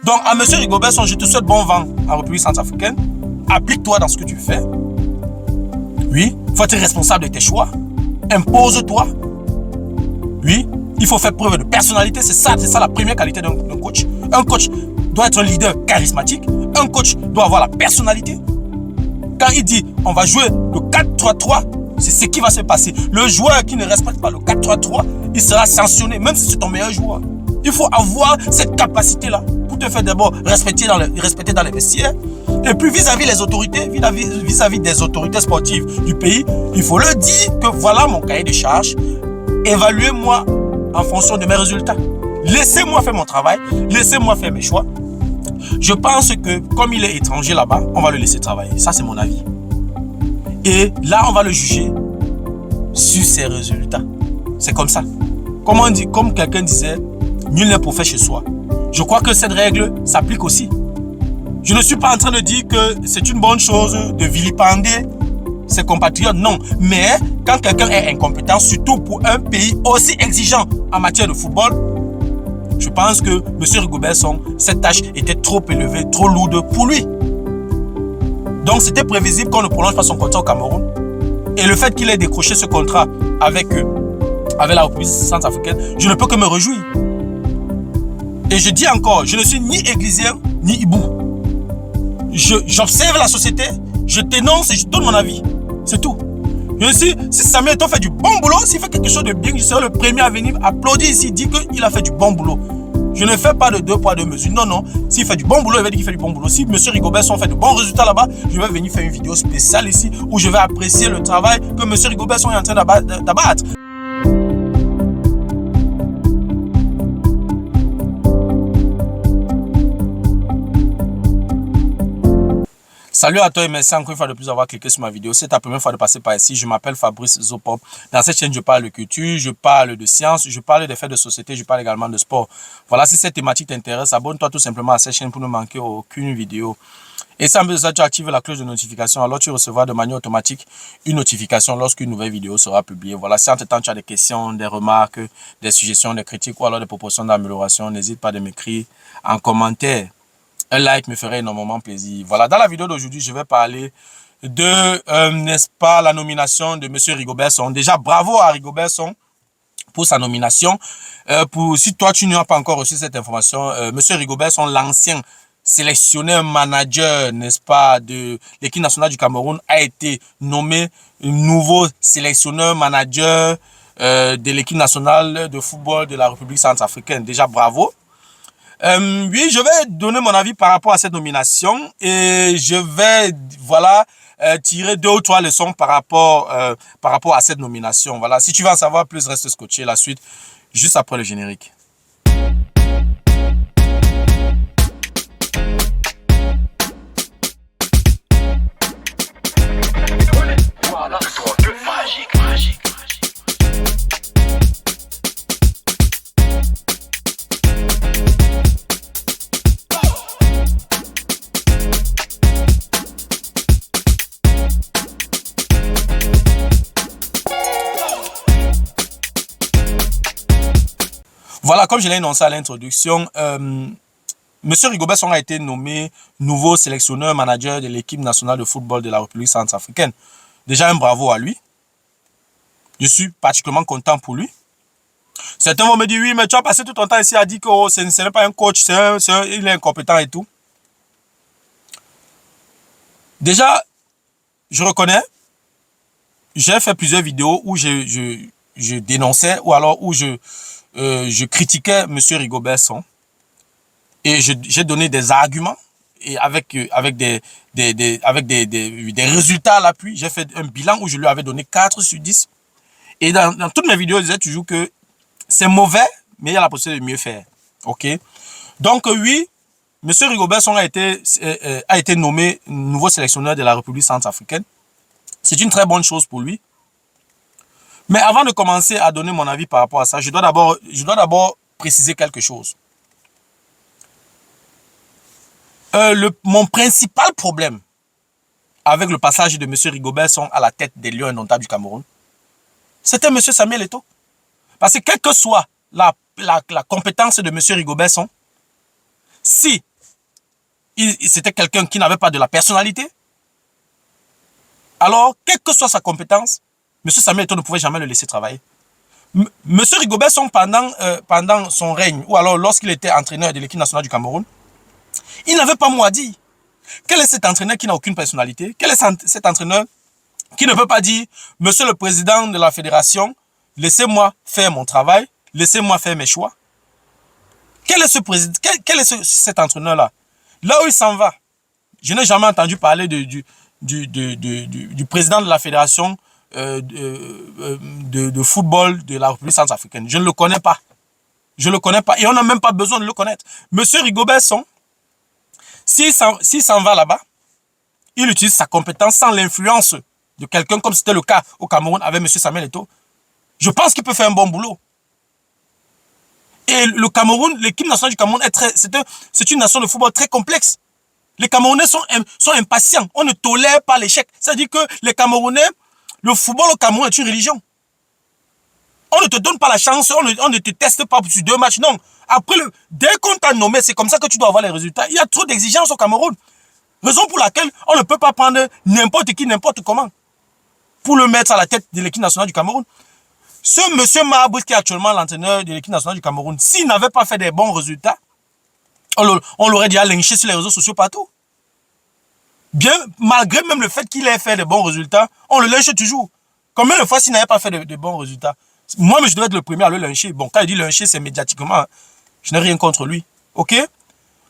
Donc, à M. Rigobertson, je te souhaite bon vent en République centrafricaine. Applique-toi dans ce que tu fais. Oui, il faut être responsable de tes choix. Impose-toi. Oui, il faut faire preuve de personnalité. C'est ça la première qualité d'un coach. Un coach doit être un leader charismatique. Un coach doit avoir la personnalité. Quand il dit on va jouer le 4-3-3, c'est ce qui va se passer. Le joueur qui ne respecte pas le 4-3-3, il sera sanctionné, même si c'est ton meilleur joueur. Il faut avoir cette capacité-là pour te faire d'abord respecter dans les vestiaires. Et puis vis-à-vis des autorités, vis-à-vis des autorités sportives du pays, il faut leur dire que voilà mon cahier de charges. Évaluez-moi en fonction de mes résultats. Laissez-moi faire mon travail, laissez-moi faire mes choix. Je pense que comme il est étranger là-bas, on va le laisser travailler. Ça, c'est mon avis. Et là, on va le juger sur ses résultats. C'est comme ça. Comme quelqu'un disait, nul n'est prophète chez soi. Je crois que cette règle s'applique aussi. Je ne suis pas en train de dire que c'est une bonne chose de vilipender ses compatriotes, non. Mais quand quelqu'un est incompétent, surtout pour un pays aussi exigeant en matière de football, je pense que M. Rigobertson, cette tâche était trop élevée, trop lourde pour lui. Donc c'était prévisible qu'on ne prolonge pas son contrat au Cameroun. Et le fait qu'il ait décroché ce contrat avec la République centrafricaine, je ne peux que me réjouir. Et je dis encore, je ne suis ni églysien, ni hibou. J'observe la société, je dénonce et je donne mon avis. C'est tout. Si Samuel Eto'o fait du bon boulot, s'il fait quelque chose de bien, je serai le premier à venir applaudir ici, dire qu'il a fait du bon boulot. Je ne fais pas de deux poids, deux mesures. Non, non. S'il fait du bon boulot, je vais dire qu'il fait du bon boulot. Si M. Rigobertson fait de bons résultats là-bas, je vais venir faire une vidéo spéciale ici où je vais apprécier le travail que M. Rigobertson est en train d'abattre. Salut à toi et merci encore une fois de plus d'avoir cliqué sur ma vidéo. C'est ta première fois de passer par ici. Je m'appelle Fabrice Zopop. Dans cette chaîne, je parle de culture, je parle de science, je parle des faits de société, je parle également de sport. Voilà, si cette thématique t'intéresse, abonne-toi tout simplement à cette chaîne pour ne manquer aucune vidéo. Et sans besoin, tu actives la cloche de notification, alors tu recevras de manière automatique une notification lorsqu'une nouvelle vidéo sera publiée. Voilà, si entre-temps tu as des questions, des remarques, des suggestions, des critiques ou alors des propositions d'amélioration, n'hésite pas à m'écrire en commentaire. Un like me ferait énormément plaisir. Voilà, dans la vidéo d'aujourd'hui, je vais parler de, n'est-ce pas, la nomination de M. Rigobertson. Déjà, bravo à Rigobertson pour sa nomination. Si toi, tu n'as pas encore reçu cette information, M. Rigobertson, l'ancien sélectionneur manager, n'est-ce pas, de l'équipe nationale du Cameroun, a été nommé nouveau sélectionneur manager de l'équipe nationale de football de la République centrafricaine. Déjà, bravo. Oui, je vais donner mon avis par rapport à cette nomination et je vais, voilà, tirer 2 ou 3 leçons par rapport à cette nomination. Voilà, si tu veux en savoir plus, reste scotché. La suite, juste après le générique. Voilà, comme je l'ai annoncé à l'introduction, M. Rigobertson a été nommé nouveau sélectionneur manager de l'équipe nationale de football de la République centrafricaine. Déjà un bravo à lui. Je suis particulièrement content pour lui. Certains vont me dire, oui, mais tu as passé tout ton temps ici à dire que oh, ce n'est pas un coach, il est incompétent et tout. Déjà, je reconnais, j'ai fait plusieurs vidéos où je dénonçais ou alors où je critiquais M. Rigobertson et j'ai donné des arguments et avec des résultats à l'appui. J'ai fait un bilan où je lui avais donné 4 sur 10. Et dans toutes mes vidéos, je disais toujours que c'est mauvais, mais il y a la possibilité de mieux faire. Ok? Donc oui, M. Rigobertson a été nommé nouveau sélectionneur de la République centrafricaine. C'est une très bonne chose pour lui. Mais avant de commencer à donner mon avis par rapport à ça, je dois d'abord préciser quelque chose. Mon principal problème avec le passage de M. Rigobertson à la tête des Lions indomptables du Cameroun, c'était M. Samuel Eto'o. Parce que quelle que soit la compétence de M. Rigobertson, si c'était quelqu'un qui n'avait pas de la personnalité. Alors, quelle que soit sa compétence, M. Samuel Eto'o ne pouvait jamais le laisser travailler. M. Rigobert Song, pendant son règne, ou alors lorsqu'il était entraîneur de l'équipe nationale du Cameroun, il n'avait pas mot à dire. Quel est cet entraîneur qui n'a aucune personnalité? Quel est cet entraîneur qui ne peut pas dire, Monsieur le Président de la Fédération, laissez-moi faire mon travail, laissez-moi faire mes choix? Quel est cet entraîneur-là? Là où il s'en va, je n'ai jamais entendu parler du président de la Fédération de football de la République centrafricaine. Je ne le connais pas. Je ne le connais pas. Et on n'a même pas besoin de le connaître. Monsieur Rigobert Song, s'il s'en va là-bas, il utilise sa compétence sans l'influence de quelqu'un, comme c'était le cas au Cameroun avec M. Samuel Eto'o. Je pense qu'il peut faire un bon boulot. Et le Cameroun, l'équipe nationale du Cameroun, c'est une nation de football très complexe. Les Camerounais sont impatients. On ne tolère pas l'échec. C'est-à-dire que les Camerounais, le football au Cameroun est une religion. On ne te donne pas la chance, on ne te teste pas sur 2 matchs. Non. Après, dès qu'on t'a nommé, c'est comme ça que tu dois avoir les résultats. Il y a trop d'exigences au Cameroun. Raison pour laquelle on ne peut pas prendre n'importe qui, n'importe comment, pour le mettre à la tête de l'équipe nationale du Cameroun. Ce monsieur Mahabrous, qui est actuellement l'entraîneur de l'équipe nationale du Cameroun, s'il n'avait pas fait des bons résultats, on l'aurait déjà lynché sur les réseaux sociaux partout. Bien, malgré même le fait qu'il ait fait de bons résultats, on le lynche toujours. Combien de fois s'il n'avait pas fait de bons résultats? Moi, je devrais être le premier à le lyncher. Bon, quand il dit lyncher, c'est médiatiquement. Hein. Je n'ai rien contre lui. OK?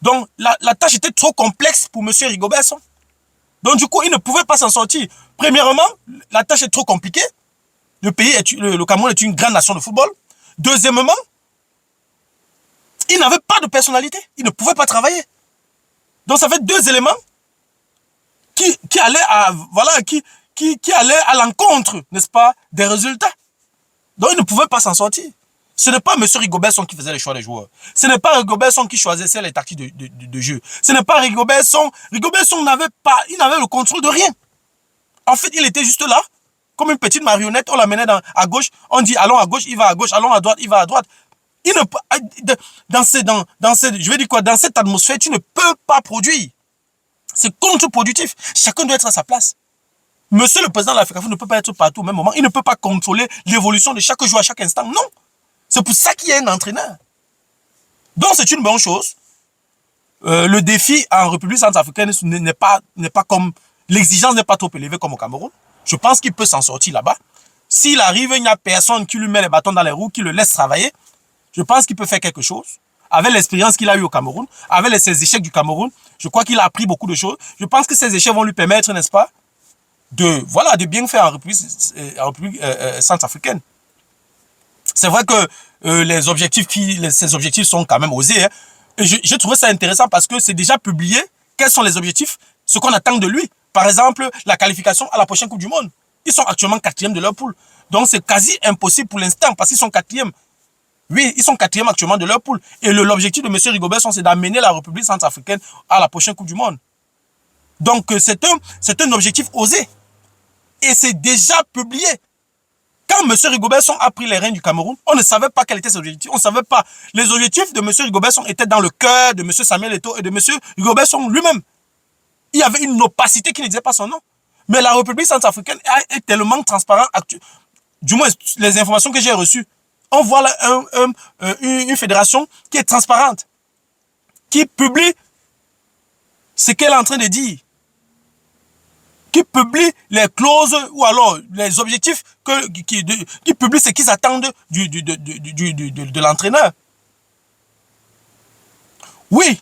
Donc, la tâche était trop complexe pour M. Rigobert Song. Donc, du coup, il ne pouvait pas s'en sortir. Premièrement, la tâche est trop compliquée. Le Cameroun est une grande nation de football. Deuxièmement, il n'avait pas de personnalité. Il ne pouvait pas travailler. Donc, ça fait 2 éléments qui allaient à l'encontre, n'est-ce pas, des résultats. Donc, il ne pouvait pas s'en sortir. Ce n'est pas M. Rigobert Song qui faisait les choix des joueurs. Ce n'est pas Rigobert Song qui choisissait les tactiques de jeu. Ce n'est pas Rigobert Song. Rigobert Song n'avait le contrôle de rien. En fait, il était juste là, comme une petite marionnette. On l'amenait à gauche. On dit, allons à gauche, il va à gauche. Allons à droite, il va à droite. Dans cette atmosphère, tu ne peux pas produire. C'est contre-productif. Chacun doit être à sa place. Monsieur le président de la Fédération ne peut pas être partout au même moment. Il ne peut pas contrôler l'évolution de chaque joueur à chaque instant. Non. C'est pour ça qu'il y a un entraîneur. Donc, c'est une bonne chose. Le défi en République centrafricaine n'est pas comme... L'exigence n'est pas trop élevée comme au Cameroun. Je pense qu'il peut s'en sortir là-bas. S'il arrive, il n'y a personne qui lui met les bâtons dans les roues, qui le laisse travailler. Je pense qu'il peut faire quelque chose. Avec l'expérience qu'il a eue au Cameroun, avec ses échecs du Cameroun, je crois qu'il a appris beaucoup de choses. Je pense que ces échecs vont lui permettre, n'est-ce pas, de bien faire en République centrafricaine. C'est vrai que ces objectifs sont quand même osés. Hein. Et j'ai trouvé ça intéressant parce que c'est déjà publié. Quels sont les objectifs? Ce qu'on attend de lui. Par exemple, la qualification à la prochaine Coupe du Monde. Ils sont actuellement 4e de leur poule. Donc c'est quasi impossible pour l'instant parce qu'ils sont 4e. Oui, ils sont 4e actuellement de leur poule. Et l'objectif de M. Rigobert Song, c'est d'amener la République centrafricaine à la prochaine Coupe du Monde. Donc c'est un objectif osé. Et c'est déjà publié. Quand M. Rigobert Song a pris les rênes du Cameroun, on ne savait pas quels étaient ses objectifs. On ne savait pas. Les objectifs de M. Rigobert Song étaient dans le cœur de M. Samuel Eto'o et de M. Rigobert Song lui-même. Il y avait une opacité qui ne disait pas son nom. Mais la République centrafricaine est tellement transparente. Du moins, les informations que j'ai reçues. On voit là une fédération qui est transparente. Qui publie ce qu'elle est en train de dire. Qui publie les clauses ou alors les objectifs, qui publie ce qu'ils attendent de l'entraîneur. Oui.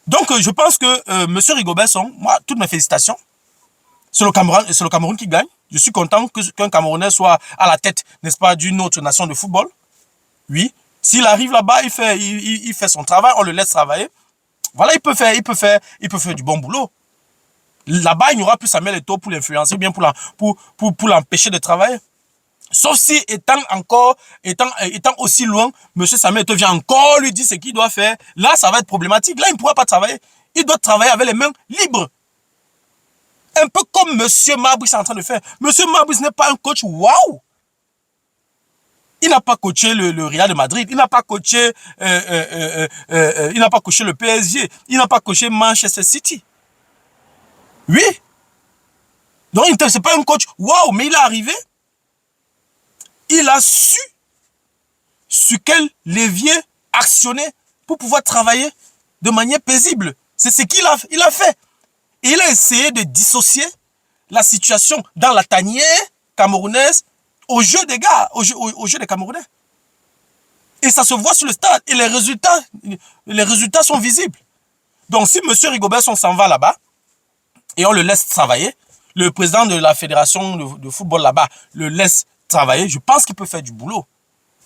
Donc, je pense que M. Rigobert Song, moi, toutes mes félicitations. C'est le Cameroun qui gagne. Je suis content qu'un Camerounais soit à la tête, n'est-ce pas, d'une autre nation de football. Oui. S'il arrive là-bas, il fait son travail, on le laisse travailler. Voilà, il peut faire du bon boulot. Là-bas, il n'y aura plus Samuel Eto'o pour l'influencer ou bien pour l'empêcher de travailler. Sauf si, étant aussi loin, M. Samuel Eto'o vient encore lui dire ce qu'il doit faire. Là, ça va être problématique. Là, il ne pourra pas travailler. Il doit travailler avec les mains libres. Un peu comme M. Mahabrous est en train de faire. M. Mahabrous n'est pas un coach waouh. Il n'a pas coaché le Real de Madrid, il n'a pas coaché, il n'a pas coaché le PSG, il n'a pas coaché Manchester City. Oui. Donc, c'est pas un coach, waouh, mais il est arrivé, il a su sur quel levier actionner pour pouvoir travailler de manière paisible. C'est ce qu'il a fait. Et il a essayé de dissocier la situation dans la tanière camerounaise au jeu des gars, au jeu des Camerounais. Et ça se voit sur le stade. Et les résultats sont visibles. Donc si M. Rigobert s'en va là-bas, et on le laisse travailler, le président de la fédération de football là-bas le laisse travailler, je pense qu'il peut faire du boulot.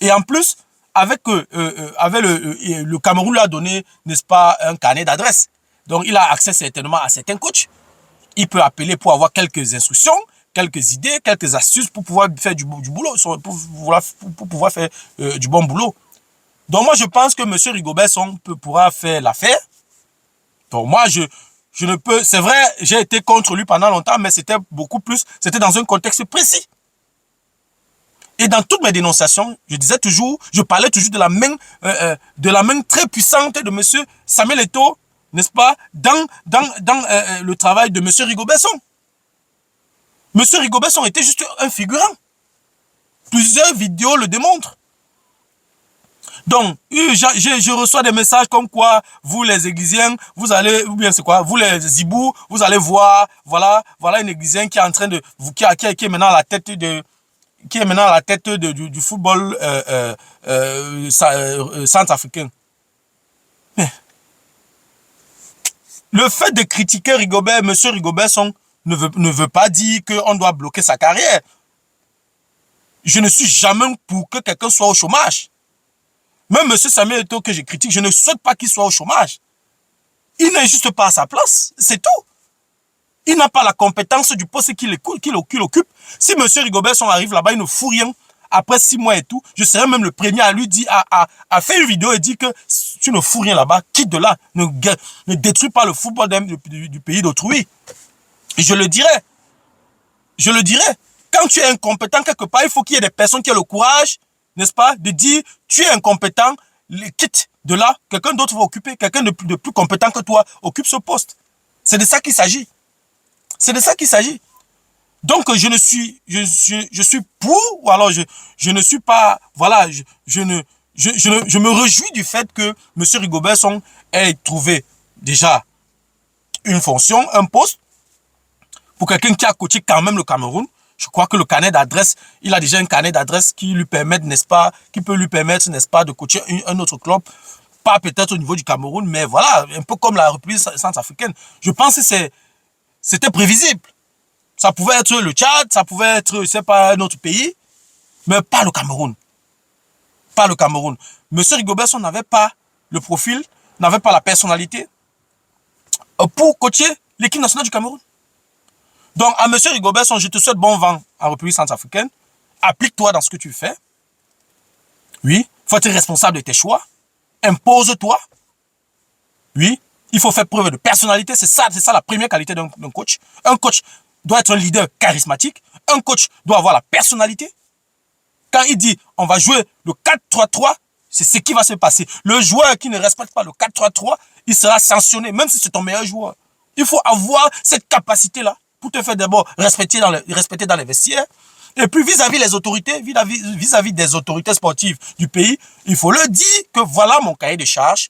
Et en plus, avec le Cameroun lui a donné, n'est-ce pas, un carnet d'adresses. Donc il a accès certainement à certains coachs. Il peut appeler pour avoir quelques instructions, quelques idées, quelques astuces pour pouvoir faire du boulot, pour pouvoir faire du bon boulot. Donc moi je pense que M. Rigobert pourra faire l'affaire. Donc moi je ne peux, c'est vrai, j'ai été contre lui pendant longtemps, mais c'était beaucoup plus, c'était dans un contexte précis. Et dans toutes mes dénonciations, je parlais toujours de la main très puissante de M. Samuel Eto'o, n'est-ce pas, dans le travail de M. Rigobert. M. Rigobert était juste un figurant. Plusieurs vidéos le démontrent. Donc, je reçois des messages comme quoi, vous les églisiens, vous allez, ou bien c'est quoi, vous les hibous, vous allez voir, voilà une églisienne qui est en train de, qui est maintenant à la tête du football centrafricain. Mais le fait de critiquer Rigobert, M. Rigobert ne veut pas dire qu'on doit bloquer sa carrière. Je ne suis jamais pour que quelqu'un soit au chômage. Même M. Samuel Eto'o que je critique, je ne souhaite pas qu'il soit au chômage. Il n'est juste pas à sa place, c'est tout. Il n'a pas la compétence du poste qu'il occupe. Si M. Rigobert arrive là-bas, il ne fout rien. Après 6 mois et tout, je serais même le premier à lui dire, à faire une vidéo et dire que tu ne fous rien là-bas, quitte de là, ne détruis pas le football du pays d'autrui. Et je le dirais. Quand tu es incompétent quelque part, il faut qu'il y ait des personnes qui aient le courage, n'est-ce pas, de dire, tu es incompétent, quitte de là, quelqu'un d'autre va occuper, quelqu'un de plus compétent que toi occupe ce poste. C'est de ça qu'il s'agit. C'est de ça qu'il s'agit. Donc, je suis pour, ou alors je ne suis pas, voilà, je me réjouis du fait que M. Rigobert ait trouvé déjà une fonction, un poste, pour quelqu'un qui a coaché quand même le Cameroun. Je crois que le carnet d'adresse, il a déjà un carnet d'adresse qui lui permet, n'est-ce pas, n'est-ce pas, de coacher un autre club, pas peut-être au niveau du Cameroun, mais voilà, un peu comme la République centrafricaine. Je pense que c'était prévisible. Ça pouvait être le Tchad, ça pouvait être, je sais pas, un autre pays, mais pas le Cameroun. Pas le Cameroun. Monsieur Rigobert n'avait pas le profil, n'avait pas la personnalité pour coacher l'équipe nationale du Cameroun. Donc, à M. Rigobert, je te souhaite bon vent en République centrafricaine. Applique-toi dans ce que tu fais. Oui, il faut être responsable de tes choix. Impose-toi. Oui, il faut faire preuve de personnalité. C'est ça la première qualité d'un coach. Un coach doit être un leader charismatique. Un coach doit avoir la personnalité. Quand il dit, on va jouer le 4-3-3, c'est ce qui va se passer. Le joueur qui ne respecte pas le 4-3-3, il sera sanctionné, même si c'est ton meilleur joueur. Il faut avoir cette capacité-là pour te faire d'abord respecter dans les vestiaires. Et puis vis-à-vis des autorités, vis-à-vis des autorités sportives du pays, il faut leur dire que voilà mon cahier de charges.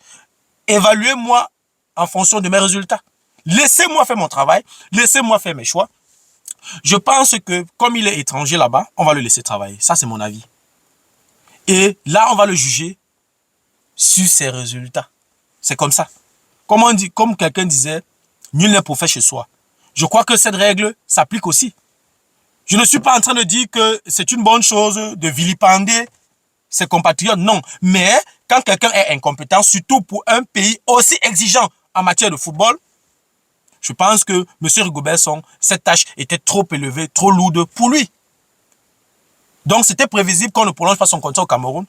Évaluez-moi en fonction de mes résultats. Laissez-moi faire mon travail, laissez-moi faire mes choix. Je pense que comme il est étranger là-bas, on va le laisser travailler. Ça, c'est mon avis. Et là, on va le juger sur ses résultats. C'est comme ça. Comme quelqu'un disait, nul n'est prophète chez soi. Je crois que cette règle s'applique aussi. Je ne suis pas en train de dire que c'est une bonne chose de vilipender ses compatriotes, non. Mais quand quelqu'un est incompétent, surtout pour un pays aussi exigeant en matière de football, je pense que M. Rigobert cette tâche était trop élevée, trop lourde pour lui. Donc c'était prévisible qu'on ne prolonge pas son contrat au Cameroun.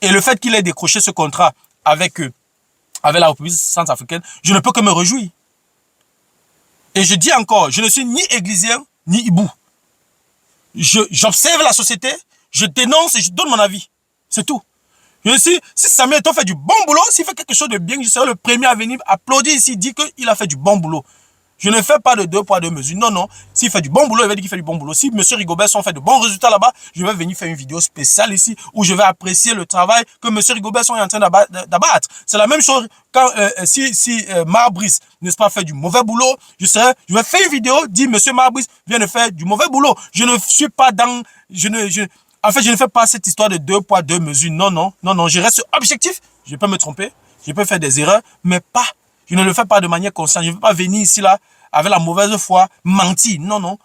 Et le fait qu'il ait décroché ce contrat avec la République centrafricaine, je ne peux que me réjouir. Et je dis encore, je ne suis ni églisien, ni hibou. J'observe la société, Je dénonce et je donne mon avis. C'est tout. Si Samuel Eto'o fait du bon boulot, s'il fait quelque chose de bien, je serai le premier à venir applaudir ici, dire qu'il a fait du bon boulot. Je ne fais pas de deux poids, deux mesures. Non, non. S'il fait du bon boulot, il va dire qu'il fait du bon boulot. Si M. Rigobert fait de bons résultats là-bas, je vais venir faire une vidéo spéciale ici où je vais apprécier le travail que M. Rigobert est en train d'abattre. C'est la même chose quand si Marbrice, n'est-ce pas, fait du mauvais boulot, je vais faire une vidéo, dire M. Marbrice vient de faire du mauvais boulot. Je ne suis pas dans... En fait, je ne fais pas cette histoire de deux poids, deux mesures. Non, non, non, non. Je reste objectif. Je peux me tromper. Je peux faire des erreurs, mais pas. Je ne le fais pas de manière consciente. Je ne veux pas venir ici, là, avec la mauvaise foi, mentir. Non, non.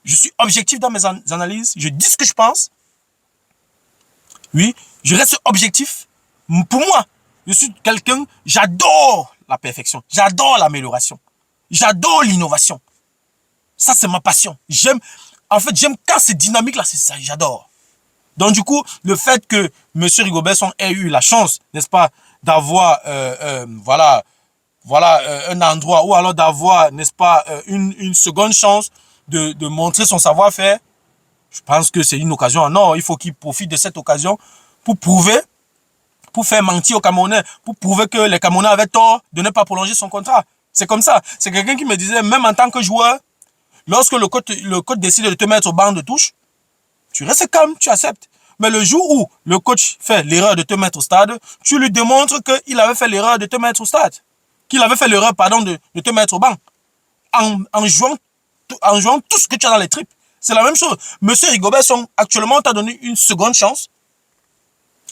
Je suis objectif dans mes analyses. Je dis ce que je pense. Oui, je reste objectif. Pour moi, je suis quelqu'un, j'adore la perfection. J'adore l'amélioration. J'adore l'innovation. Ça, c'est ma passion. En fait, j'aime quand c'est dynamique, là, c'est ça, j'adore. Donc, du coup, le fait que M. Rigobert ait eu la chance, n'est-ce pas, d'avoir, un endroit, ou alors d'avoir, n'est-ce pas, une seconde chance de montrer son savoir-faire, je pense que c'est une occasion. Non, il faut qu'il profite de cette occasion pour prouver, pour faire mentir aux Camerounais, pour prouver que les Camerounais avaient tort de ne pas prolonger son contrat. C'est comme ça. C'est quelqu'un qui me disait, même en tant que joueur, lorsque le coach décide de te mettre au banc de touche, tu restes calme, tu acceptes. Mais le jour où le coach fait l'erreur de te mettre au stade, tu lui démontres qu'il avait fait l'erreur de te mettre au stade. Qu'il avait fait l'erreur, pardon, de te mettre au banc. En jouant tout ce que tu as dans les tripes. C'est la même chose. Monsieur Rigobert, actuellement, on t'a donné une seconde chance.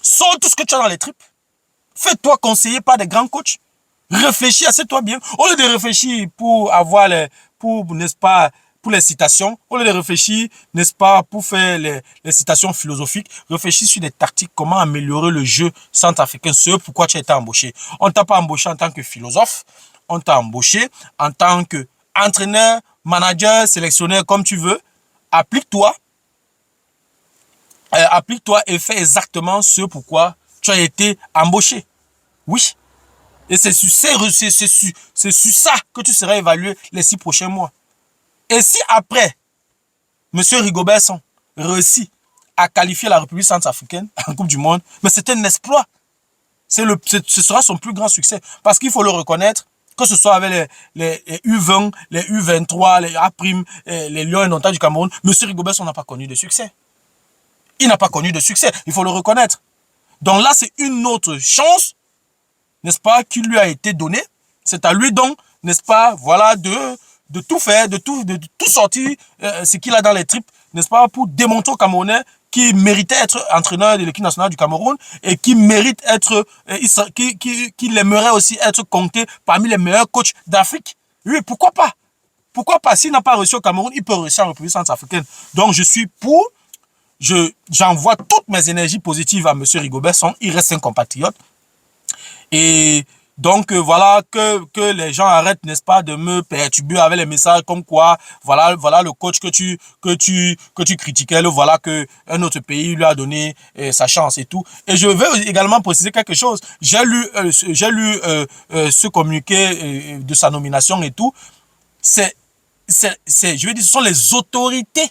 Sors tout ce que tu as dans les tripes. Fais-toi conseiller par des grands coachs. Réfléchis, assieds-toi bien. Au lieu de réfléchir pour avoir n'est-ce pas, pour les citations, au lieu de réfléchir, n'est-ce pas, pour faire les citations philosophiques, réfléchis sur des tactiques, comment améliorer le jeu centrafricain, ce pourquoi tu as été embauché. On ne t'a pas embauché en tant que philosophe, on t'a embauché en tant qu'entraîneur, manager, sélectionneur, comme tu veux. Applique-toi et fais exactement ce pourquoi tu as été embauché. Oui. Et c'est sur ça que tu seras évalué les 6 prochains mois. Et si après, M. Rigobert réussit à qualifier la République centrafricaine en Coupe du Monde, mais c'est un exploit. Ce sera son plus grand succès. Parce qu'il faut le reconnaître, que ce soit avec les U20, les U23, les A', les Lions indomptables du Cameroun, M. Rigobert n'a pas connu de succès. Il n'a pas connu de succès, il faut le reconnaître. Donc là, c'est une autre chance, n'est-ce pas, qui lui a été donnée. C'est à lui donc, n'est-ce pas, voilà, de tout faire, de tout sortir ce qu'il a dans les tripes, n'est-ce pas, pour démontrer aux Camerounais qu'il méritait être entraîneur de l'équipe nationale du Cameroun et qu'il mérite être, qu'il aimerait aussi être compté parmi les meilleurs coachs d'Afrique. Oui, pourquoi pas? Pourquoi pas? S'il n'a pas réussi au Cameroun, il peut réussir en République centrafricaine. Donc, je suis pour, j'envoie toutes mes énergies positives à M. Rigobert, il reste un compatriote. Et donc, voilà, que les gens arrêtent, n'est-ce pas, de me perturber avec les messages comme quoi, voilà le coach que tu critiquais, voilà qu'un autre pays lui a donné sa chance et tout. Et je veux également préciser quelque chose. J'ai lu ce communiqué de sa nomination et tout. Je veux dire, ce sont les autorités.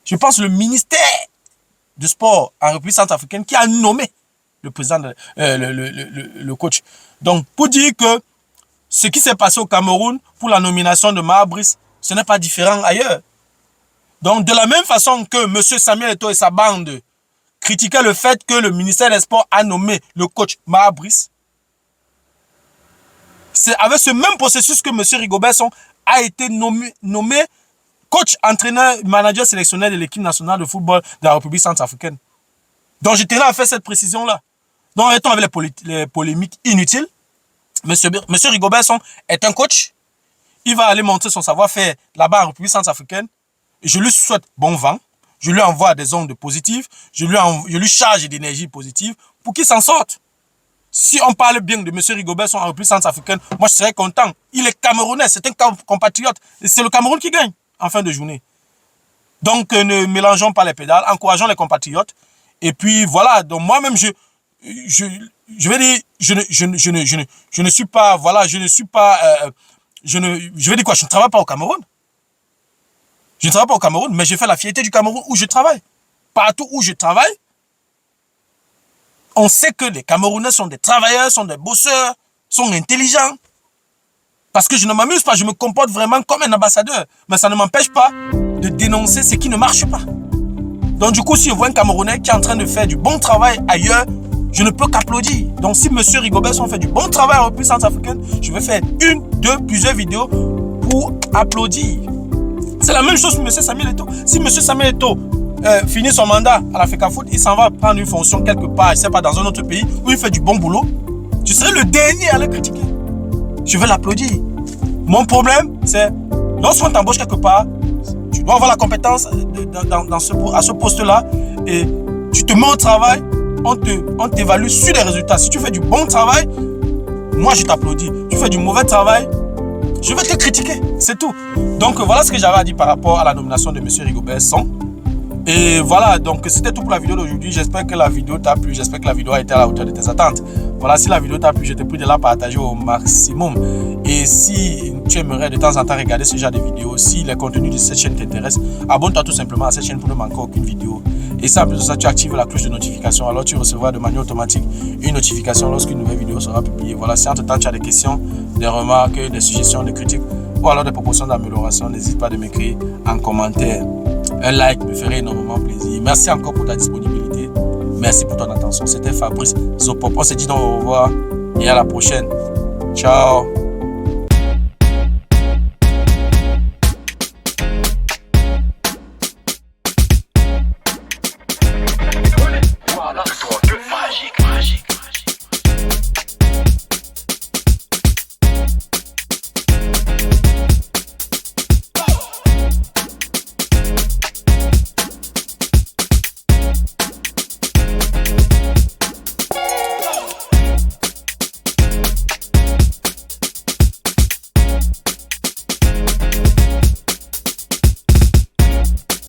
Je pense le ministère du sport en République centrafricaine qui a nommé le président, le coach. Donc, pour dire que ce qui s'est passé au Cameroun pour la nomination de Marbrice, ce n'est pas différent ailleurs. Donc, de la même façon que M. Samuel Eto'o et sa bande critiquaient le fait que le ministère des Sports a nommé le coach Marbrice, c'est avec ce même processus que M. Rigobert a été nommé coach, entraîneur, manager sélectionneur de l'équipe nationale de football de la République centrafricaine. Donc, je tenais à faire cette précision-là. Donc, arrêtons avec les polémiques inutiles. Monsieur Rigobert est un coach. Il va aller montrer son savoir-faire là-bas en République centrafricaine. Et je lui souhaite bon vent. Je lui envoie des ondes positives. Je lui charge d'énergie positive pour qu'il s'en sorte. Si on parle bien de M. Rigobert en République centrafricaine, moi, je serais content. Il est camerounais, c'est un compatriote. Et c'est le Cameroun qui gagne en fin de journée. Donc, ne mélangeons pas les pédales. Encourageons les compatriotes. Et puis, voilà. Donc, moi-même, je vais dire, je ne suis pas, voilà, je vais dire quoi, je ne travaille pas au Cameroun. Je ne travaille pas au Cameroun, mais je fais la fierté du Cameroun où je travaille. partout où je travaille, on sait que les Camerounais sont des travailleurs, sont des bosseurs, sont intelligents. Parce que je ne m'amuse pas, je me comporte vraiment comme un ambassadeur. Mais ça ne m'empêche pas de dénoncer ce qui ne marche pas. Donc du coup, si je vois un Camerounais qui est en train de faire du bon travail ailleurs, je ne peux qu'applaudir. Donc si M. Rigobert fait du bon travail en République centrafricaine, je vais faire une, deux, plusieurs vidéos pour applaudir. C'est la même chose pour M. Samuel Eto'o. Si M. Samuel Eto'o finit son mandat à la FECAFOOT, il s'en va prendre une fonction quelque part, je ne sais pas, dans un autre pays où il fait du bon boulot, je serai le dernier à le critiquer. Je vais l'applaudir. Mon problème, c'est lorsqu'on t'embauche quelque part, tu dois avoir la compétence à ce poste-là et tu te mets au travail, on t'évalue sur les résultats. Si tu fais du bon travail, moi je t'applaudis. Tu fais du mauvais travail, je vais te critiquer. C'est tout. Donc voilà ce que j'avais à dire par rapport à la nomination de M. Rigobert Song. Et voilà, donc c'était tout pour la vidéo d'aujourd'hui. J'espère que la vidéo t'a plu. J'espère que la vidéo a été à la hauteur de tes attentes. Voilà, si la vidéo t'a plu, je te prie de la partager au maximum. Et si tu aimerais de temps en temps regarder ce genre de vidéos, si les contenus de cette chaîne t'intéressent, abonne-toi tout simplement à cette chaîne pour ne manquer aucune vidéo. Et si en plus de ça, tu actives la cloche de notification, alors tu recevras de manière automatique une notification lorsqu'une nouvelle vidéo sera publiée. Voilà, si entre-temps tu as des questions, des remarques, des suggestions, des critiques ou alors des propositions d'amélioration, n'hésite pas de m'écrire en commentaire. Un like me ferait énormément plaisir. Merci encore pour ta disponibilité. Merci pour ton attention. C'était Fabrice Zopop. On se dit donc au revoir et à la prochaine. Ciao.